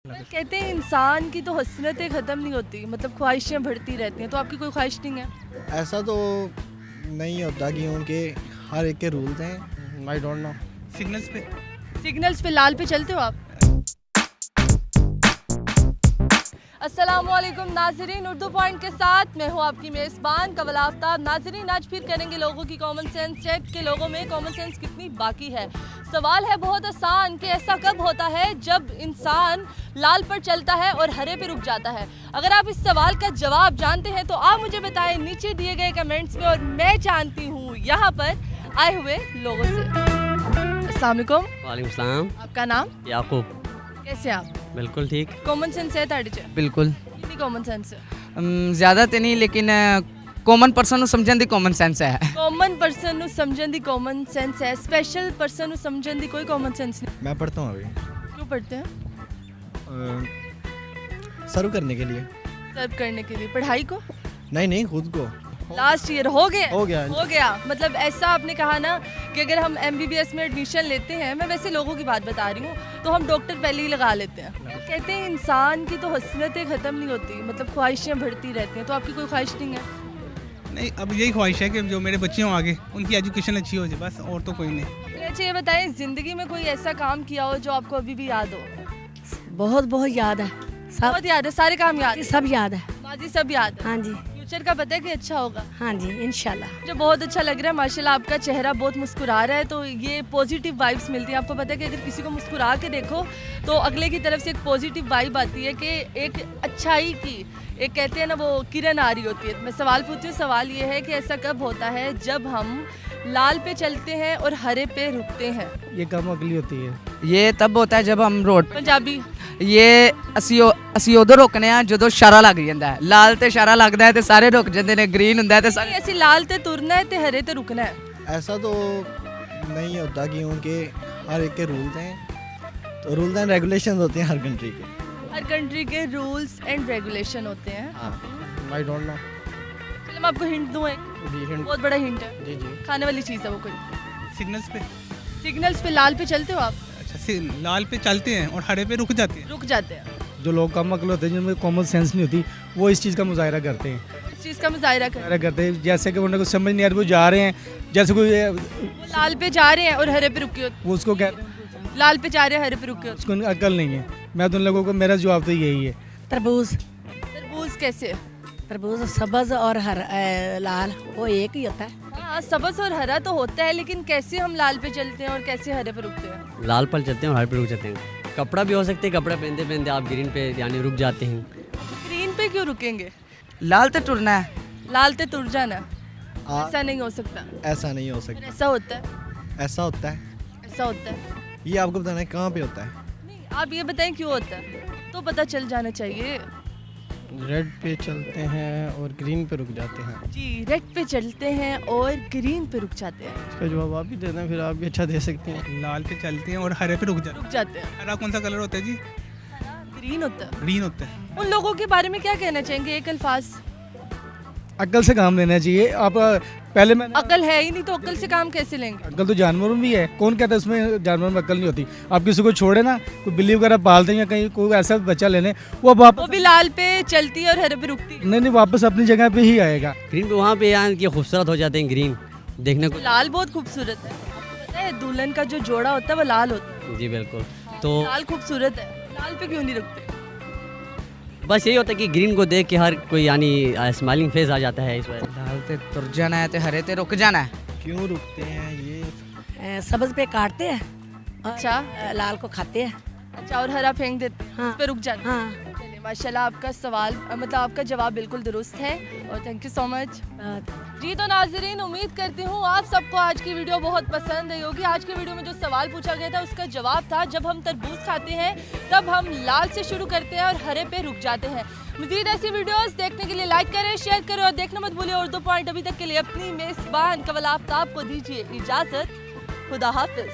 कहते हैं इंसान की तो हसरतें ख़त्म नहीं होती, मतलब ख्वाहिशें बढ़ती रहती हैं। तो आपकी कोई ख्वाहिश नहीं है? ऐसा तो नहीं होता क्योंकि हर एक के रूल्स हैं। I don't know. सिग्नल्स पे लाल पे चलते हो आप? अस्सलामुअलैकुम नाज़रीन, उर्दू पॉइंट के साथ मैं हूँ आपकी मेज़बान कवल आफ्ताब। नाज़रीन, आज फिर करेंगे लोगों की कॉमन सेंस चेक के लोगों में कॉमन सेंस कितनी बाकी है। सवाल है बहुत आसान कि ऐसा कब होता है जब इंसान लाल पर चलता है और हरे पे रुक जाता है। अगर आप इस सवाल का जवाब जानते हैं तो आप मुझे बताएं नीचे दिए गए कमेंट्स में, और मैं जानती हूँ यहाँ पर आए हुए लोगों से। अस्सलाम वालेकुम। वालेकुम सलाम। आपका नाम? याकूब। कैसे आप? बिल्कुल ठीक। कॉमन सेंस है ਤੁਹਾਡੇ ਚ? बिल्कुल कितनी कॉमन सेंस है? ज़्यादा तो नहीं, लेकिन कॉमन पर्सन समझਣ ਦੀ कॉमन सेंस है। कॉमन पर्सन ਨੂੰ ਸਮਝਣ ਦੀ कॉमन सेंस है, स्पेशल पर्सन ਨੂੰ ਸਮਝਣ ਦੀ कोई कॉमन सेंस नहीं। मैं पढ़ता हूँ अभी क्यों पढ़ते हैं? सर्व करने के लिए। सर्व करने के लिए? पढ़ाई को? नहीं, खुद को। लास्ट ईयर हो गया? हो गया। हो गया मतलब ऐसा आपने कहा ना कि अगर हम MBBS में एडमिशन लेते हैं, मैं वैसे लोगों की बात बता रही हूँ, तो हम डॉक्टर पहले ही लगा लेते हैं। कहते हैं इंसान की तो हसरतें ख़त्म नहीं होती, मतलब ख्वाहिशें बढ़ती रहती हैं। तो आपकी कोई ख्वाहिश नहीं है? नहीं, अब यही ख्वाहिश है कि जो मेरे बच्चे हों आगे उनकी एजुकेशन अच्छी हो जाए, बस, और तो कोई नहीं। अच्छा ये बताएं, ज़िंदगी में कोई ऐसा काम किया हो जो आपको अभी भी याद हो? बहुत याद है, सब बहुत याद है, सारे काम याद है? सब याद है। माजी सब याद है? हाँ जी, फ्यूचर का पता है कि अच्छा होगा? हाँ जी, इंशाल्लाह। जो बहुत अच्छा लग रहा है माशाल्लाह, आपका चेहरा बहुत मुस्कुरा रहा है, तो ये पॉजिटिव वाइब्स मिलती हैं। आपको पता है कि अगर किसी को मुस्कुरा के देखो तो अगले की तरफ से एक पॉजिटिव वाइब आती है कि एक अच्छाई की, एक कहते हैं ना वो किरण आ रही होती है। मैं सवाल पूछती हूँ, सवाल ये है कि ऐसा कब होता है जब हम लाल पे चलते हैं और हरे पे रुकते हैं? ये कम अकली होती है। ये तब होता है जब हम रोड पंजाबी? ये ਅਸੀਂ ਉਦੋਂ ਰੁਕਨੇ ਆ ਜਦੋਂ ਇਸ਼ਾਰਾ ਲੱਗ ਜਾਂਦਾ ਹੈ। ਲਾਲ ਤੇ ਇਸ਼ਾਰਾ ਲੱਗਦਾ ਹੈ ਤੇ ਸਾਰੇ ਰੁਕ ਜਾਂਦੇ ਨੇ, ਗ੍ਰੀਨ ਹੁੰਦਾ ਹੈ ਤੇ ਸਾਰੇ। ऐसे लाल ते तुरना है ते हरे ते रुकना है? ऐसा तो नहीं होता क्योंकि हर एक के रूल्स हैं। तो रूल्स एंड रेगुलेशन होते हैं हर कंट्री के। हर कंट्री के रूल्स एंड रेगुलेशन होते हैं। हाँ, आई डोंट नो। चलो मैं आपको हिंट दूँ, एक जी हिंट। बहुत बड़ा हिंट है, जी खाने वाली चीज़ है वो कोई। सिग्नल्स पे। सिग्नल्स पे लाल पे चलते हो आप? अच्छा, लाल पे चलते हैं और हरे पे रुक जाते हैं। रुक जाते हैं। जो लोग कम अकल होते हैं, जिनमें कॉमन सेंस नहीं होती, वो इस चीज़ का मुजाहरा करते हैं। इस चीज़ का मुजाहरा कर, मुजाहरा करते हैं जैसे कि उन्हें कुछ समझ नहीं आ रही, वो जा रहे हैं, जैसे कोई वो लाल पे जा रहे हैं और हरे पे रुके होते वो उसको कहते हैं, हैं। लाल पे जा रहे हैं, हरे पे रुके होते उसको अकल नहीं है। मैं तो उन लोगों को, मेरा जवाब तो यही है। तरबूज। हैं। तरबूज कैसे? तरबूज सब्ज और लाल वो एक ही होता है। हाँ, सबस और हरा तो होता है, लेकिन कैसे हम लाल पे चलते हैं और कैसे हरे पे रुकते हैं? लाल पर चलते हैं और हरे पर रुक जाते हैं। कपड़ा भी हो सकते हैं, कपड़ा पहनते पहनते आप ग्रीन पे यानी रुक जाते हैं। ग्रीन पे क्यों रुकेंगे? ਲਾਲ ਤੇ ਟੁਰਨਾ ਹੈ। लाल ते तुर जाना? हाँ, ऐसा नहीं हो सकता। ऐसा नहीं हो फिर सकता। ऐसा होता है? ऐसा होता है। ऐसा होता है? ये आपको बताना है कहाँ पे होता है। नहीं, आप ये बताएं क्यों होता है, तो पता चल जाना चाहिए। रेड पे चलते हैं और ग्रीन पे रुक जाते हैं। जी, रेड पे चलते हैं और ग्रीन पे रुक जाते हैं। इसका जवाब आप भी दे दें, फिर आप भी अच्छा दे सकती हैं। लाल पे चलते हैं और हरे पे रुक जाते रुक जाते हैं। हैं। हरा कौन सा कलर होता है जी? ग्रीन होता है। ग्रीन होता है। उन लोगों के बारे में क्या कहना चाहेंगे, एक अल्फाज? अकल से काम लेना चाहिए। आप पहले मैंने अकल है ही नहीं तो अकल से काम कैसे लेंगे? अकल तो जानवरों में भी है। कौन कहता है उसमें जानवरों में अकल नहीं होती? आप किसी को छोड़े ना, कोई बिल्ली वगैरह पालते हैं या कहीं कोई ऐसा बच्चा लेने, वो वो वापस भी लाल पे चलती है और हरे पे रुकती है। नहीं वापस अपनी जगह पे ही आएगा। ग्रीन पे वहाँ पे यानी कि खूबसूरत हो जाते हैं, ग्रीन देखने को। लाल बहुत खूबसूरत है। आपको पता है दुल्हन का जो जोड़ा होता है वो लाल होता है। जी बिल्कुल। तो लाल खूबसूरत है, लाल पे क्यों नहीं रुकते? बस यही होता है कि ग्रीन को देख के हर कोई यानी स्माइलिंग फेस आ जाता है इस वजह। ਲਾਲ ਤੇ ਤੁਰ ਜਾਣਾ ਹੈ ਤੇ ਹਰੇ ਤੇ ਰੁਕ ਜਾਣਾ ਹੈ। क्यों रुकते हैं ये? सब्ज पे काटते हैं और अच्छा। लाल को खाते हैं। अच्छा, और हरा फेंक देते हैं, हाँ। उस पे रुक जाते हैं। हाँ, चलिए माशाल्लाह, आपका सवाल मतलब आपका जवाब बिल्कुल दुरुस्त है और थैंक यू सो मच। जी तो नाजरीन, उम्मीद करती हूँ आप सबको आज की वीडियो बहुत पसंद आई होगी। आज की वीडियो में जो सवाल पूछा गया था उसका जवाब था, जब हम तरबूज खाते हैं तब हम लाल से शुरू करते हैं और हरे पे रुक जाते हैं। मज़ीद ऐसी वीडियोस देखने के लिए लाइक करें, शेयर करें और देखना मत भूलिए उर्दू पॉइंट। अभी तक के लिए अपनी मेज़बान कवल आफ्ताब को दीजिए इजाज़त। खुदा हाफिज़।